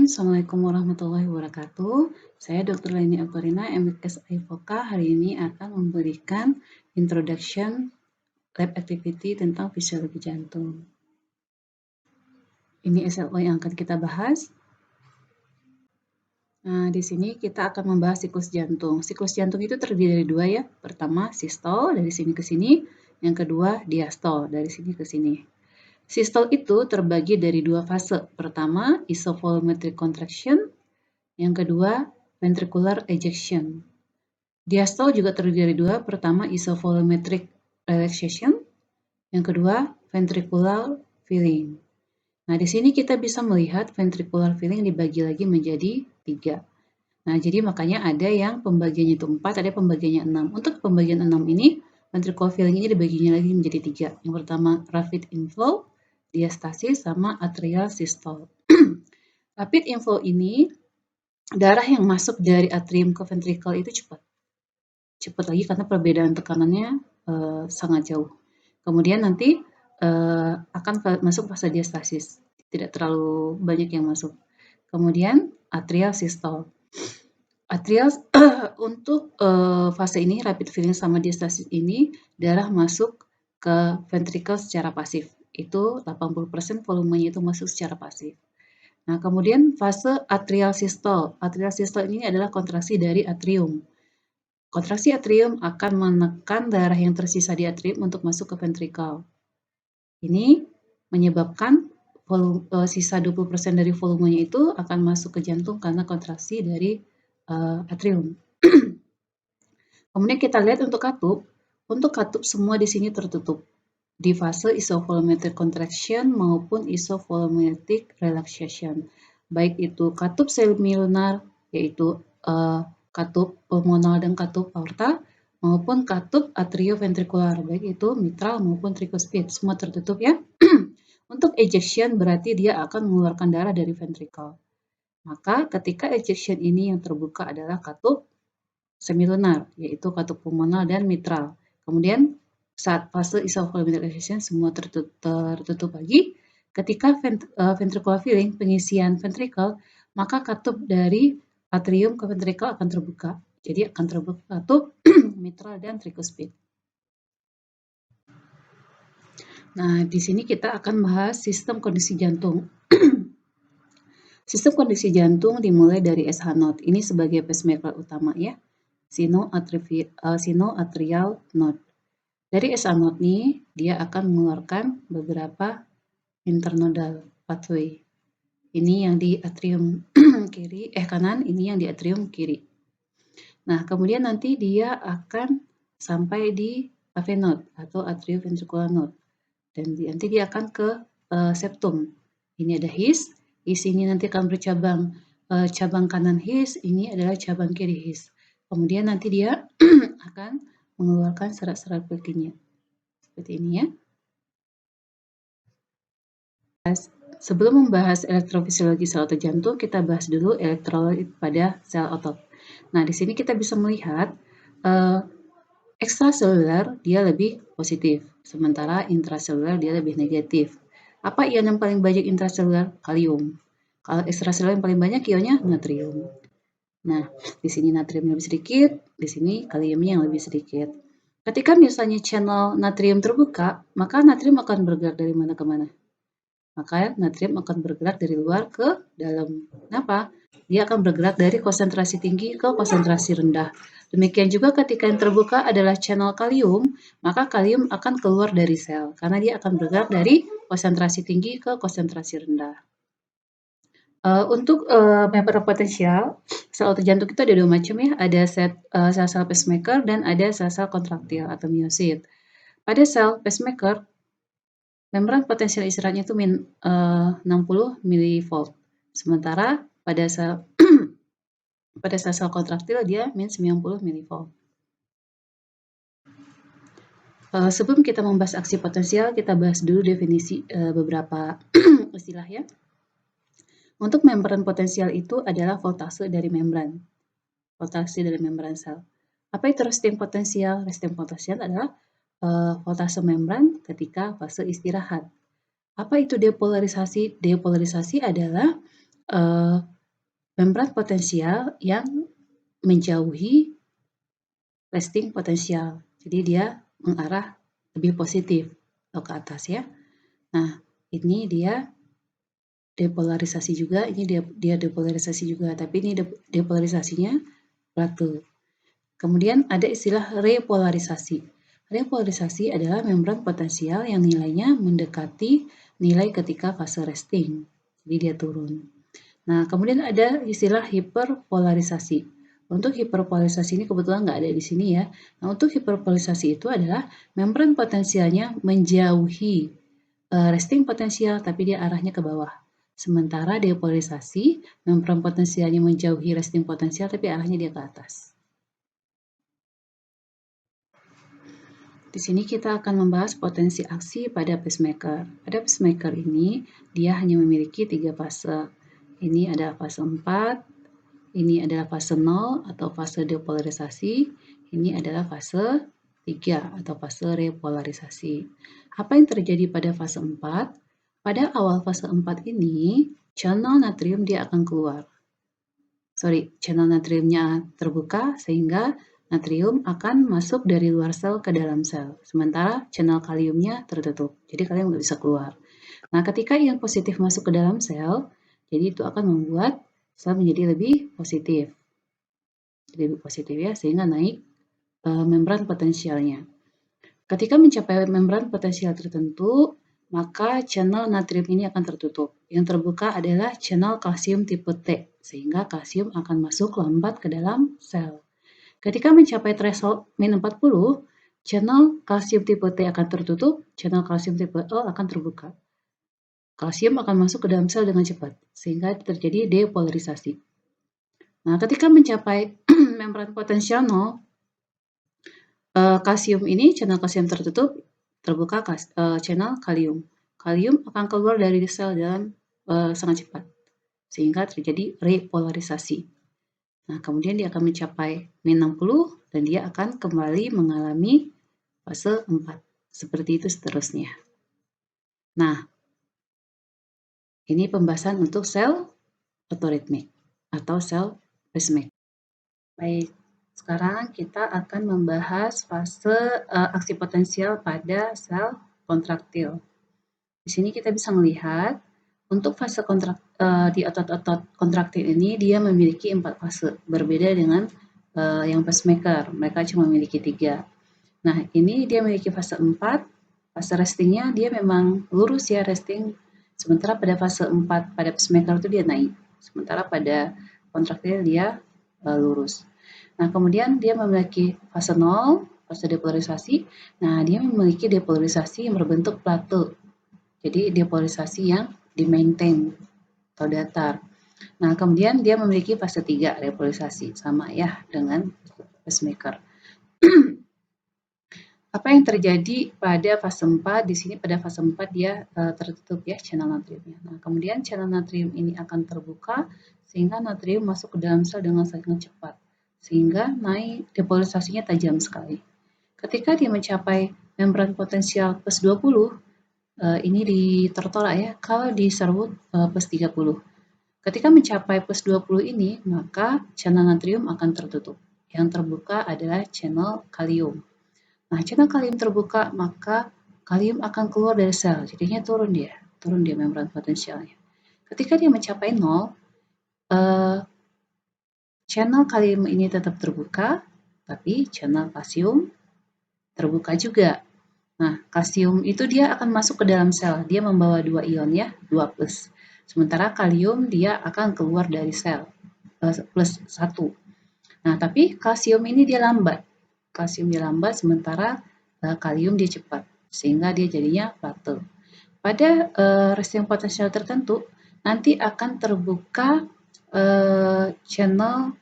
Assalamualaikum warahmatullahi wabarakatuh. Saya Dr. Leni Aktorina, MKes IVOKA. Hari ini akan memberikan introduction lab activity tentang fisiologi jantung. Ini SLO yang akan kita bahas. Nah, di sini kita akan membahas siklus jantung. Siklus jantung itu terdiri dari dua ya. Pertama, sistol dari sini ke sini. Yang kedua, diastol dari sini ke sini. Sistol itu terbagi dari dua fase. Pertama, isovolumetric contraction. Yang kedua, ventricular ejection. Diastol juga terdiri dari dua. Pertama, isovolumetric relaxation. Yang kedua, ventricular filling. Nah, di sini kita bisa melihat ventricular filling dibagi lagi menjadi 3. Nah, jadi makanya ada yang pembagiannya itu 4, ada pembagiannya 6. Untuk pembagian 6 ini, ventricular filling ini dibaginya lagi menjadi 3. Yang pertama, rapid inflow, diastasis, sama atrial systole. Rapid inflow ini, darah yang masuk dari atrium ke ventricle itu cepat. Cepat lagi karena perbedaan tekanannya sangat jauh. Kemudian nanti akan masuk fase diastasis. Tidak terlalu banyak yang masuk. Kemudian atrial systole. Atrial untuk fase ini, rapid filling sama diastasis ini, darah masuk ke ventricle secara pasif. Itu 80% volumenya itu masuk secara pasif. Nah, kemudian fase atrial systole. Atrial systole ini adalah kontraksi dari atrium. Kontraksi atrium akan menekan darah yang tersisa di atrium untuk masuk ke ventricle. Ini menyebabkan sisa 20% dari volumenya itu akan masuk ke jantung karena kontraksi dari atrium. Kemudian kita lihat untuk katup. Untuk katup semua di sini tertutup di fase isovolumetric contraction maupun isovolumetric relaxation. Baik itu katup semilunar, yaitu katup pulmonal dan katup aorta, maupun katup atrioventrikular, baik itu mitral maupun tricuspid, semua tertutup ya. Untuk ejection berarti dia akan mengeluarkan darah dari ventricle. Maka ketika ejection ini yang terbuka adalah katup semilunar, yaitu katup pulmonal dan mitral. Kemudian saat fase isovolumetric relaxation semua tertutup lagi. Ketika ventricular filling, pengisian ventricle, maka katup dari atrium ke ventricle akan terbuka. Jadi akan terbuka katup mitral dan tricuspid. Nah, di sini kita akan bahas sistem kondisi jantung. Sistem kondisi jantung dimulai dari SH node. Ini sebagai pacemaker utama ya. Sinoatrial node. Dari SH node ini, dia akan mengeluarkan beberapa internodal pathway. Ini yang di atrium kanan, ini yang di atrium kiri. Nah, kemudian nanti dia akan sampai di AV node atau atrioventricular node. Dan nanti dia akan ke septum. Ini ada his ini nanti akan bercabang. Cabang kanan his, ini adalah cabang kiri his. Kemudian nanti dia akan mengeluarkan serat-serat Purkinje. Seperti ini ya. Sebelum membahas elektrofisiologi sel otot jantung, kita bahas dulu elektrolit pada sel otot. Nah, di sini kita bisa melihat ekstraseluler dia lebih positif, sementara intraseluler dia lebih negatif. Apa ion yang paling banyak intraseluler? Kalium. Kalau ekstraseluler yang paling banyak ionnya natrium. Nah, di sini natrium lebih sedikit, di sini kaliumnya yang lebih sedikit. Ketika misalnya channel natrium terbuka, maka natrium akan bergerak dari mana ke mana? Maka natrium akan bergerak dari luar ke dalam. Kenapa? Dia akan bergerak dari konsentrasi tinggi ke konsentrasi rendah. Demikian juga ketika yang terbuka adalah channel kalium, maka kalium akan keluar dari sel karena dia akan bergerak dari konsentrasi tinggi ke konsentrasi rendah. Untuk membran potensial, sel otot jantung itu ada dua macam ya, ada sel-sel pacemaker dan ada sel-sel kontraktil atau miosit. Pada sel pacemaker, membran potensial istirahatnya itu 60 mV. Sementara pada sel kontraktil dia min 90 mV. Sebelum kita membahas aksi potensial, kita bahas dulu definisi beberapa istilah ya. Untuk membran potensial itu adalah voltase dari membran. Voltase dari membran sel. Apa itu resting potensial? Resting potensial adalah voltase membran ketika fase istirahat. Apa itu depolarisasi? Depolarisasi adalah membran potensial yang menjauhi resting potensial. Jadi dia mengarah lebih positif atau ke atas ya. Nah, ini dia depolarisasi juga, ini dia depolarisasi juga, tapi ini depolarisasinya plateau. Kemudian ada istilah repolarisasi. Repolarisasi adalah membran potensial yang nilainya mendekati nilai ketika fase resting. Jadi dia turun. Nah, kemudian ada istilah hiperpolarisasi. Untuk hiperpolarisasi ini kebetulan nggak ada di sini ya. Nah, untuk hiperpolarisasi itu adalah membran potensialnya menjauhi resting potensial, tapi dia arahnya ke bawah. Sementara depolarisasi, membran potensialnya menjauhi resting potensial, tapi arahnya dia ke atas. Di sini kita akan membahas potensi aksi pada pacemaker. Pada pacemaker ini, dia hanya memiliki 3 fase. Ini adalah fase 4, ini adalah fase 0 atau fase depolarisasi, ini adalah fase 3 atau fase repolarisasi. Apa yang terjadi pada fase 4? Pada awal fase 4 ini, channel natrium dia akan keluar. Channel natriumnya terbuka sehingga natrium akan masuk dari luar sel ke dalam sel. Sementara channel kaliumnya tertutup, jadi kalium nggak bisa keluar. Nah, ketika ion positif masuk ke dalam sel, jadi itu akan membuat sel menjadi lebih positif. Lebih positif ya, sehingga naik membran potensialnya. Ketika mencapai membran potensial tertentu, maka channel natrium ini akan tertutup. Yang terbuka adalah channel kalsium tipe T, sehingga kalsium akan masuk lambat ke dalam sel. Ketika mencapai threshold min 40, channel kalsium tipe T akan tertutup, channel kalsium tipe L akan terbuka. Kalsium akan masuk ke dalam sel dengan cepat, sehingga terjadi depolarisasi. Nah, ketika mencapai membran potensial 0, kalsium ini, channel kalsium tertutup, terbuka channel kalium. Kalium akan keluar dari sel dalam sangat cepat, sehingga terjadi repolarisasi. Nah, kemudian dia akan mencapai min 60 dan dia akan kembali mengalami fase 4. Seperti itu seterusnya. Nah, ini pembahasan untuk sel otoritmik atau sel pacemaker. Baik, sekarang kita akan membahas fase aksi potensial pada sel kontraktil. Di sini kita bisa melihat untuk fase di otot-otot kontraktil ini dia memiliki 4 fase, berbeda dengan yang pacemaker, mereka cuma memiliki 3. Nah, ini dia memiliki fase 4, fase restingnya dia memang lurus ya resting, sementara pada fase 4 pada pacemaker itu dia naik, sementara pada kontraktil dia lurus. Nah, kemudian dia memiliki fase 0, fase depolarisasi. Nah, dia memiliki depolarisasi yang berbentuk plateau. Jadi depolarisasi yang di-maintain atau datar. Nah, kemudian dia memiliki fase 3 depolarisasi, sama ya dengan pacemaker. Apa yang terjadi pada fase 4? Di sini pada fase 4 dia tertutup ya channel natriumnya. Nah, kemudian channel natrium ini akan terbuka sehingga natrium masuk ke dalam sel dengan sangat cepat. Sehingga naik depolarisasinya tajam sekali. Ketika dia mencapai membran potensial plus 20, ini tertolak ya kalau diserut plus 30. Ketika mencapai plus 20 ini, maka channel natrium akan tertutup. Yang terbuka adalah channel kalium. Nah, channel kalium terbuka, maka kalium akan keluar dari sel, jadinya turun dia membran potensialnya. Ketika dia mencapai 0, channel kalium ini tetap terbuka, tapi channel kalsium terbuka juga. Nah, kalsium itu dia akan masuk ke dalam sel, dia membawa 2 ion ya, 2 plus. Sementara kalium dia akan keluar dari sel, plus 1. Nah, tapi kalsium ini dia lambat. Kalsium dia lambat, sementara kalium dia cepat, sehingga dia jadinya plateau. Pada resting potensial tertentu, nanti akan terbuka channel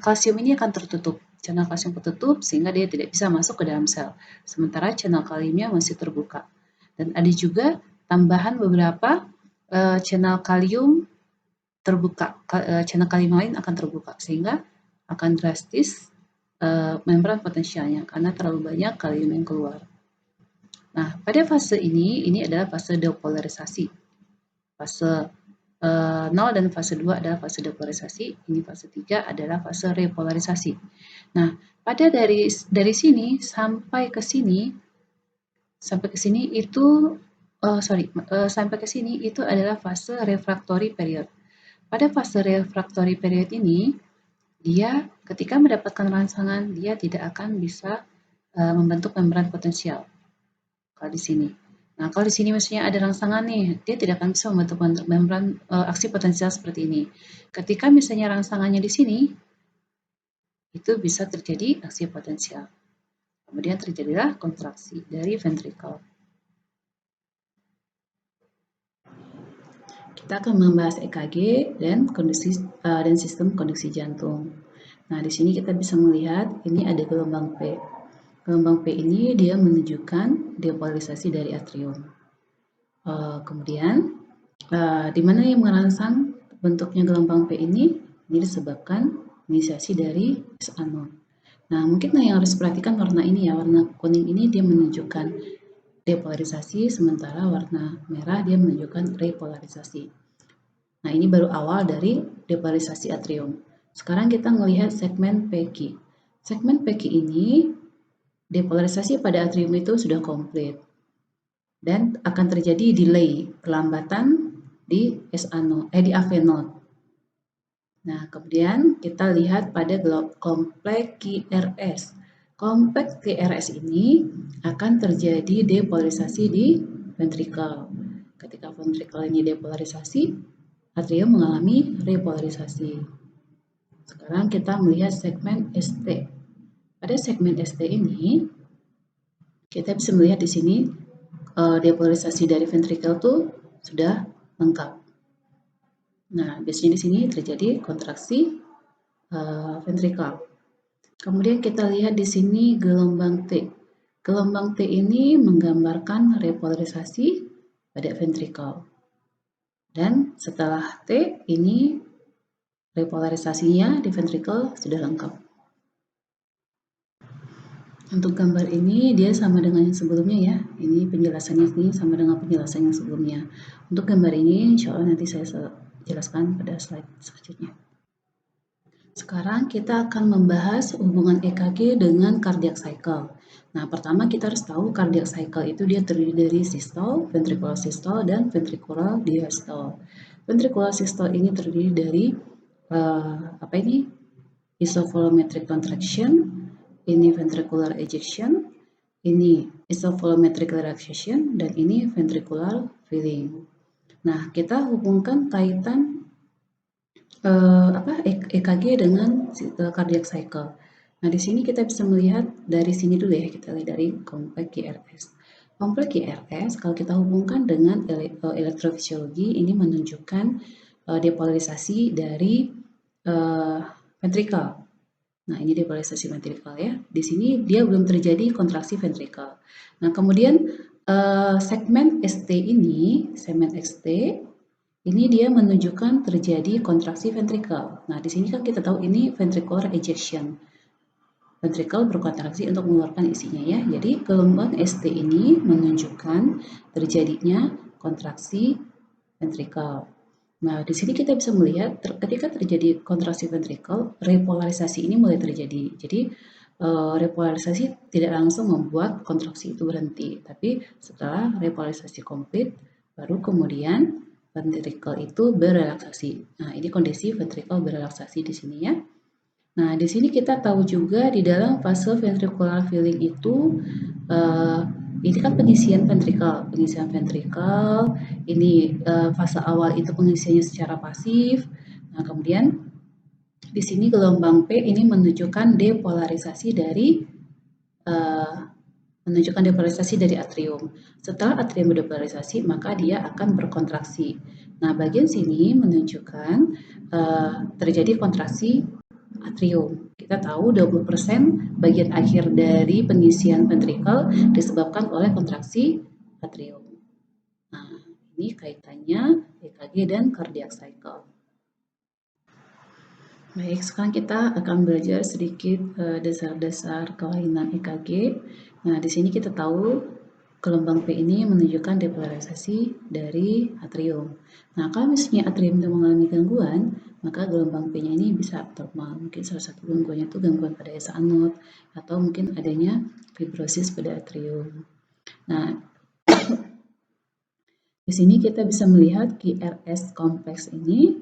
kalsium ini akan tertutup. Channel kalsium tertutup sehingga dia tidak bisa masuk ke dalam sel. Sementara channel kaliumnya masih terbuka. Dan ada juga tambahan beberapa channel kalium terbuka, channel kalium lain akan terbuka sehingga akan drastis membran potensialnya karena terlalu banyak kalium yang keluar. Nah, pada fase ini adalah fase depolarisasi. Fase 0 dan fase 2 adalah fase depolarisasi, ini fase 3 adalah fase repolarisasi. Nah, pada dari sini sampai ke sini itu sampai ke sini itu adalah fase refractory period. Pada fase refractory period ini, dia ketika mendapatkan rangsangan, dia tidak akan bisa membentuk membran potensial. Kalau di sini. Nah, kalau di sini misalnya ada rangsangan nih, dia tidak akan bisa membentuk membran aksi potensial seperti ini. Ketika misalnya rangsangannya di sini, itu bisa terjadi aksi potensial. Kemudian terjadilah kontraksi dari ventricle. Kita akan membahas EKG dan sistem konduksi jantung. Nah, di sini kita bisa melihat ini ada gelombang P. Gelombang P ini dia menunjukkan depolarisasi dari atrium. Kemudian di mana yang merangsang bentuknya gelombang P ini disebabkan inisiasi dari S-anon. Nah, mungkin yang harus diperhatikan warna ini ya, warna kuning ini dia menunjukkan depolarisasi, sementara warna merah dia menunjukkan repolarisasi. Nah, ini baru awal dari depolarisasi atrium. Sekarang kita melihat segmen PQ. Segmen PQ ini, depolarisasi pada atrium itu sudah komplit. Dan akan terjadi delay, perlambatan di AV node. Nah, kemudian kita lihat pada kompleks QRS. Kompleks QRS ini akan terjadi depolarisasi di ventricle. Ketika ventricle ini depolarisasi, atrium mengalami repolarisasi. Sekarang kita melihat segmen ST. Pada segmen ST ini, kita bisa melihat di sini depolarisasi dari ventricle itu sudah lengkap. Nah, biasanya di sini terjadi kontraksi ventricle. Kemudian kita lihat di sini gelombang T. Gelombang T ini menggambarkan repolarisasi pada ventricle. Dan setelah T ini repolarisasinya di ventricle sudah lengkap. Untuk gambar ini dia sama dengan yang sebelumnya ya. Ini penjelasannya ini sama dengan penjelasan yang sebelumnya. Untuk gambar ini insya Allah nanti saya jelaskan pada slide selanjutnya. Sekarang kita akan membahas hubungan EKG dengan cardiac cycle. Nah, pertama kita harus tahu cardiac cycle itu dia terdiri dari systole, ventricular systole, dan ventricular diastole. Ventricular systole ini terdiri dari isovolumetric contraction, ini ventricular ejection, ini isovolumetric relaxation, dan ini ventricular filling. Nah, kita hubungkan kaitan EKG dengan cardiac cycle. Nah, di sini kita bisa melihat dari sini dulu ya, kita lihat dari kompleks QRS. Kompleks QRS kalau kita hubungkan dengan elektrofisiologi ini menunjukkan depolarisasi dari ventricle. Nah, ini depolarisasi ventricle ya. Di sini dia belum terjadi kontraksi ventricle. Nah, kemudian segmen ST ini, segmen ST ini dia menunjukkan terjadi kontraksi ventricle. Nah, di sini kan kita tahu ini ventricular ejection. Ventricle berkontraksi untuk mengeluarkan isinya ya. Jadi gelombang ST ini menunjukkan terjadinya kontraksi ventricle. Nah, di sini kita bisa melihat ketika terjadi kontraksi ventricle, repolarisasi ini mulai terjadi. Jadi repolarisasi tidak langsung membuat kontraksi itu berhenti, tapi setelah repolarisasi komplit, baru kemudian ventricle itu berelaksasi. Nah, ini kondisi ventricle berelaksasi di sini ya. Nah, di sini kita tahu juga di dalam fase ventricular filling itu ini kan pengisian ventricle. Ini fase awal itu pengisiannya secara pasif. Nah, kemudian di sini gelombang P ini menunjukkan depolarisasi dari atrium. Setelah atrium berdepolarisasi, maka dia akan berkontraksi. Nah, bagian sini menunjukkan terjadi kontraksi atrium. Kita tahu 20% bagian akhir dari pengisian ventricle disebabkan oleh kontraksi atrium. Nah, ini kaitannya EKG dan cardiac cycle. Baik, sekarang kita akan belajar sedikit dasar-dasar kelainan EKG. Nah, di sini kita tahu gelombang P ini menunjukkan depolarisasi dari atrium. Nah, kalau misalnya atrium itu mengalami gangguan, maka gelombang P-nya ini bisa abnormal. Mungkin salah satu gangguannya itu gangguan pada S anode, atau mungkin adanya fibrosis pada atrium. Nah, di sini kita bisa melihat QRS kompleks ini,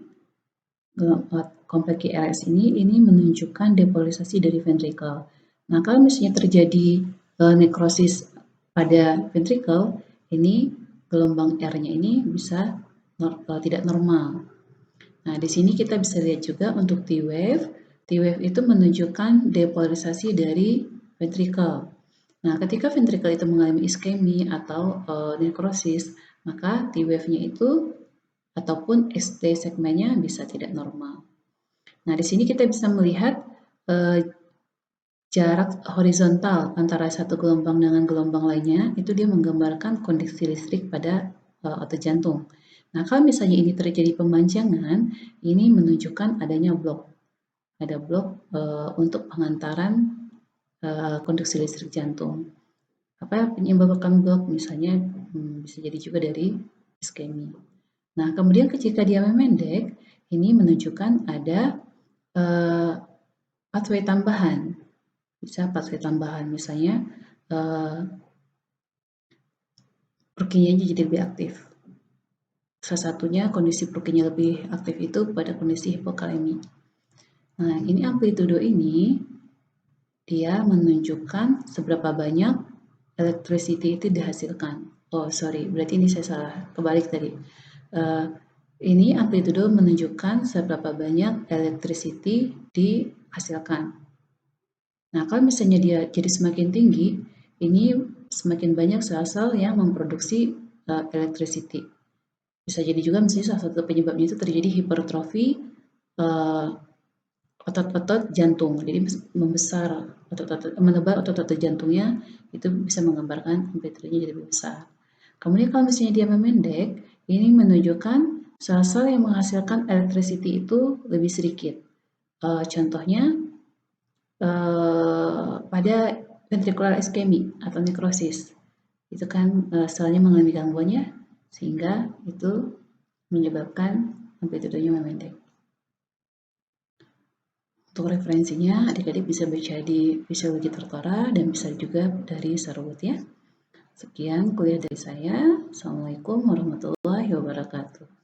kompleks QRS ini menunjukkan depolarisasi dari ventricle. Nah, kalau misalnya terjadi nekrosis pada ventricle, ini gelombang R-nya ini bisa tidak normal. Nah, di sini kita bisa lihat juga untuk T-wave. T-wave itu menunjukkan depolarisasi dari ventricle. Nah, ketika ventricle itu mengalami iskemi atau nekrosis, maka T-wave-nya itu ataupun ST segmennya bisa tidak normal. Nah, di sini kita bisa melihat jarak horizontal antara satu gelombang dengan gelombang lainnya, itu dia menggambarkan kondisi listrik pada otot jantung. Nah, kalau misalnya ini terjadi pemanjangan, ini menunjukkan adanya blok. Ada blok untuk pengantaran konduksi listrik jantung. Apa menyebabkan blok? Misalnya bisa jadi juga dari iskemi. Nah, kemudian ketika dia memendek, ini menunjukkan ada pathway tambahan. Bisa pathway tambahan, misalnya Purkinje jadi lebih aktif. Salah satunya kondisi Purkinje lebih aktif itu pada kondisi hipokalemi. Nah, ini amplitudo ini dia menunjukkan seberapa banyak electricity itu dihasilkan. Oh, sorry, berarti ini saya salah, kebalik tadi. Ini amplitudo menunjukkan seberapa banyak electricity dihasilkan. Nah, kalau misalnya dia jadi semakin tinggi, ini semakin banyak sel-sel yang memproduksi electricity. Bisa jadi juga misalnya salah satu penyebabnya itu terjadi hipertrofi otot-otot jantung. Jadi membesar menebar otot-otot jantungnya, itu bisa menggambarkan amplitudenya jadi lebih besar. Kemudian kalau misalnya dia memendek, ini menunjukkan sel-sel yang menghasilkan electricity itu lebih sedikit. Contohnya pada ventricular ischemic atau nekrosis, itu kan selnya mengalami gangguannya, sehingga itu menyebabkan amplitudenya memendek. Untuk referensinya, adik-adik bisa baca di Fisiologi Tertora dan bisa juga dari Sarwood ya. Sekian kuliah dari saya. Assalamualaikum warahmatullahi wabarakatuh.